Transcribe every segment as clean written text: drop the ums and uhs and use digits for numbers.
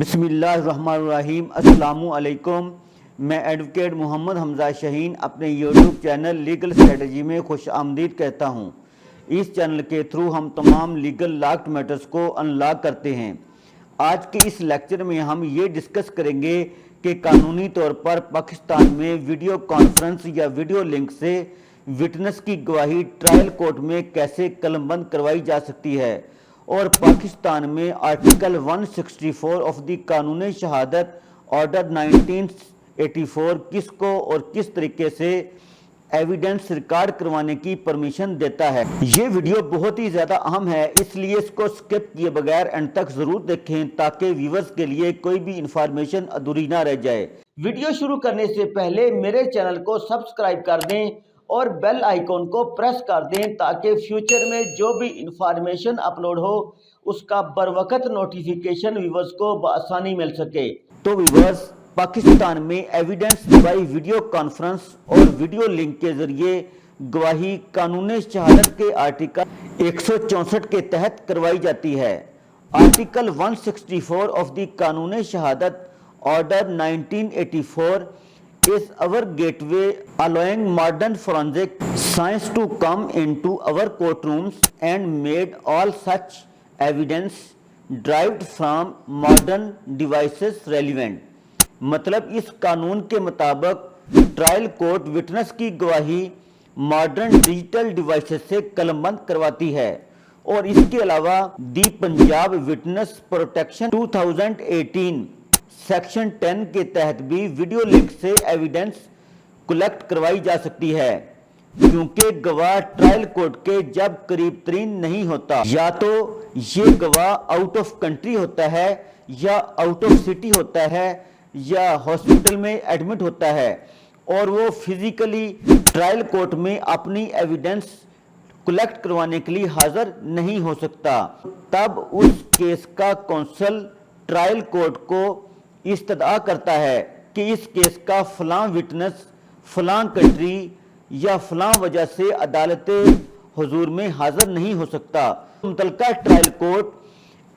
بسم اللہ الرحمن الرحیم۔ السلام علیکم۔ میں ایڈوکیٹ محمد حمزہ شہین اپنے یوٹیوب چینل لیگل اسٹریٹجی میں خوش آمدید کہتا ہوں۔ اس چینل کے تھرو ہم تمام لیگل لاک میٹرز کو انلاک کرتے ہیں۔ آج کے اس لیکچر میں ہم یہ ڈسکس کریں گے کہ قانونی طور پر پاکستان میں ویڈیو کانفرنس یا ویڈیو لنک سے وٹنس کی گواہی ٹرائل کورٹ میں کیسے قلم بند کروائی جا سکتی ہے، اور پاکستان میں آرٹیکل 164 آف دی قانون شہادت آرڈر 1984 کس کو اور کس طریقے سے ایویڈنس ریکارڈ کروانے کی پرمیشن دیتا ہے۔ یہ ویڈیو بہت ہی زیادہ اہم ہے، اس لیے اس کو سکپ کیے بغیر اینڈ تک ضرور دیکھیں تاکہ ویورز کے لیے کوئی بھی انفارمیشن ادھوری نہ رہ جائے۔ ویڈیو شروع کرنے سے پہلے میرے چینل کو سبسکرائب کر دیں اور بیل آئیکن کو پریس کر دیں تاکہ فیوچر میں جو بھی انفارمیشن اپلوڈ ہو اس کا بروقت نوٹیفیکیشن ویورز کو بآسانی مل سکے۔ تو ویورز، پاکستان میں ایویڈنس بائی ویڈیو کانفرنس اور ویڈیو لنک کے ذریعے گواہی قانون شہادت کے آرٹیکل 164 کے تحت کروائی جاتی ہے۔ آرٹیکل 164 آف دی قانون شہادت order 1984 is our gateway allowing modern forensic science to come into our courtrooms and made all such evidence derived from modern devices relevant۔ مطلب اس قانون کے مطابق ٹرائل کورٹ وٹنس کی گواہی ماڈرن ڈیجیٹل ڈیوائسز سے قلم بند کرواتی ہے، اور اس کے علاوہ دی پنجاب وٹنس پروٹیکشن 2018 سیکشن 10 کے تحت بھی ویڈیو لنک سے ایویڈنس کلیکٹ کروائی جا سکتی ہے، کیونکہ گواہ ٹرائل کورٹ کے جب قریب ترین نہیں ہوتا، یا تو یہ گواہ آؤٹ آف کنٹری ہوتا ہے یا آؤٹ آف سٹی ہوتا ہے یا ہاسپٹل میں ایڈمٹ ہوتا ہے، اور وہ فزیکلی ٹرائل کورٹ میں اپنی ایویڈنس کلیکٹ کروانے کے لیے حاضر نہیں ہو سکتا، تب اس کیس کا کونسل ٹرائل کورٹ کو استدعا کرتا ہے کہ اس کیس کا فلاں وٹنس فلاں کنٹری یا فلاں وجہ سے عدالت حضور میں حاضر نہیں ہو سکتا۔ متعلقہ ٹرائل کورٹ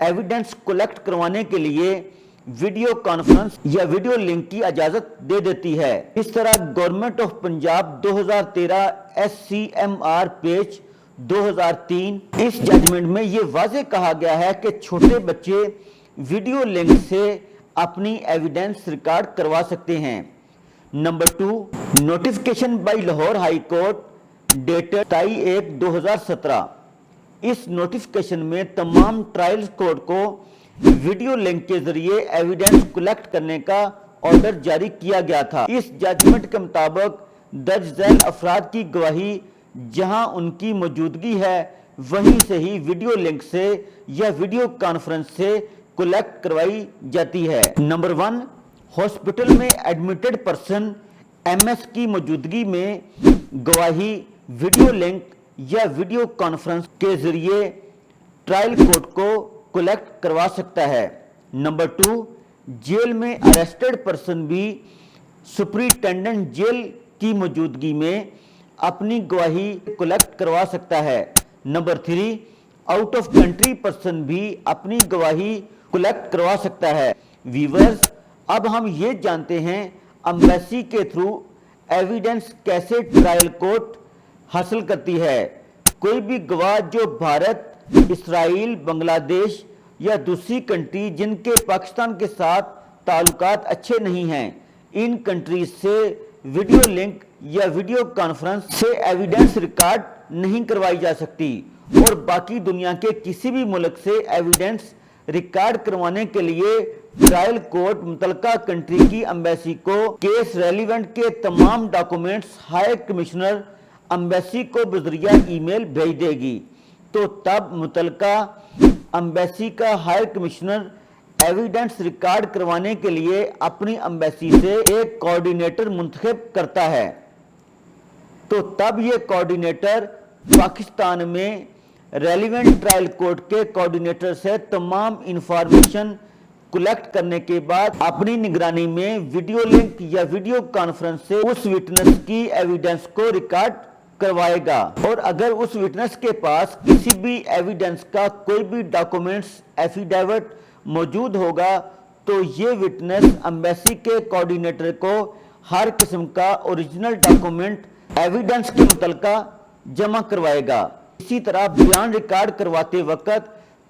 ایویڈنس کلیکٹ کروانے کے لیے ویڈیو کانفرنس یا ویڈیو لنک کی اجازت دے دیتی ہے۔ اس طرح government of Punjab 2013 SCMR page 2003 اس ججمنٹ میں یہ واضح کہا گیا ہے کہ چھوٹے بچے ویڈیو لنک سے اپنی ایویڈنس ریکارڈ کروا سکتے ہیں۔ Number 2، notification by Lahore high court dated 27/1/2017۔ اس نوٹیفیکیشن میں تمام ٹرائل کورٹ کو ویڈیو لنک کے ذریعے ایویڈنس کلیکٹ کرنے کا آرڈر جاری کیا گیا تھا۔ اس ججمنٹ کے مطابق درج ذیل افراد کی گواہی جہاں ان کی موجودگی ہے وہیں سے ہی ویڈیو لنک سے یا ویڈیو کانفرنس سے کلیکٹ کروائی جاتی ہے۔ نمبر 1، ہاسپٹل میں ایڈمیٹڈ پرسن MS کی موجودگی میں گواہی ویڈیو لنک یا ویڈیو کانفرنس کے ذریعے ٹرائل کورٹ کو کلیکٹ کروا سکتا ہے۔ نمبر 2، جیل میں اریسٹڈ پرسن بھی سپرنٹینڈنٹ جیل کی موجودگی میں اپنی گواہی کلیکٹ کروا سکتا ہے۔ Number 3، out of country person بھی اپنی گواہی کلیکٹ کروا سکتا ہے۔ ویورز، اب ہم یہ جانتے ہیں امبیسی کے تھرو ایویڈنس کیسے ٹرائل کورٹ حاصل کرتی ہے۔ کوئی بھی گواہ جو بھارت، اسرائیل، بنگلہ دیش یا دوسری کنٹری جن کے پاکستان کے ساتھ تعلقات اچھے نہیں ہیں، ان کنٹریز سے ویڈیو لنک یا ویڈیو کانفرنس سے ایویڈنس ریکارڈ نہیں کروائی جا سکتی، اور باقی دنیا کے کسی بھی ملک سے ایویڈنس ریکارڈ کروانے کے لیے ٹرائل کورٹ متعلقہ کنٹری کی امبیسی کو کیس ریلیونٹ کے تمام ڈاکومنٹس ہائی کمشنر امبیسی کو بذریعہ ای میل بھیج دے گی۔ تو تب متعلقہ امبیسی کا ہائی کمشنر ایویڈنس ریکارڈ کروانے کے لیے اپنی امبیسی سے ایک کوارڈینیٹر منتخب کرتا ہے۔ تو تب یہ کوارڈینیٹر پاکستان میں ریلیونٹ ٹرائل کورٹ کے کوارڈینیٹر سے تمام انفارمیشن کلیکٹ کرنے کے بعد اپنی نگرانی میں ویڈیو لنک یا ویڈیو کانفرنس سے اس وٹنس کی ایویڈنس کو ریکارڈ کروائے گا، اور اگر اس وٹنس کے پاس کسی بھی ایویڈنس کا کوئی بھی ڈاکومنٹس ایفیڈیوٹ موجود ہوگا تو یہ وٹنس ایمبیسی کے کوارڈینیٹر کو ہر قسم کا اوریجنل ڈاکومنٹ ایویڈنس کے متعلقہ جمع کروائے گا۔ اسی طرح بیان ریکارڈ کرواتے وقت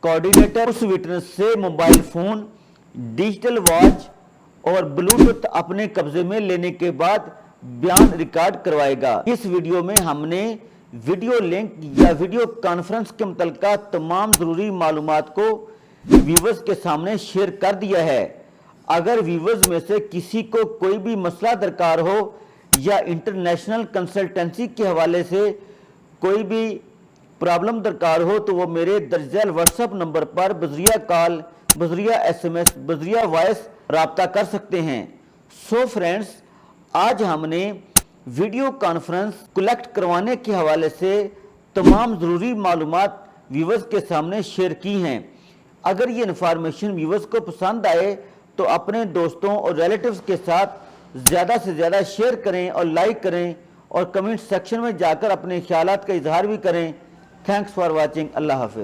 کوارڈینیٹر اس وٹنس سے موبائل فون، ڈیجیٹل واچ اور بلوٹوتھ اپنے قبضے میں لینے کے بعد بیان ریکارڈ کروائے گا۔ اس ویڈیو میں ہم نے ویڈیو لنک یا ویڈیو کانفرنس کے متعلقہ تمام ضروری معلومات کو ویورز کے سامنے شیئر کر دیا ہے۔ اگر ویورز میں سے کسی کو کوئی بھی مسئلہ درکار ہو یا انٹرنیشنل کنسلٹنسی کے حوالے سے کوئی بھی پرابلم درکار ہو تو وہ میرے درج ذیل واٹس ایپ نمبر پر بذریعہ کال، بذریعہ ایس ایم ایس، بذریعہ وائس رابطہ کر سکتے ہیں۔ سو فرینڈز، آج ہم نے ویڈیو کانفرنس کلیکٹ کروانے کے حوالے سے تمام ضروری معلومات ویورز کے سامنے شیئر کی ہیں۔ اگر یہ انفارمیشن ویورز کو پسند آئے تو اپنے دوستوں اور ریلیٹیوز کے ساتھ زیادہ سے زیادہ شیئر کریں اور لائک کریں اور کمنٹ سیکشن میں جا کر اپنے خیالات کا اظہار بھی کریں۔ Thanks for watching. اللہ حافظ۔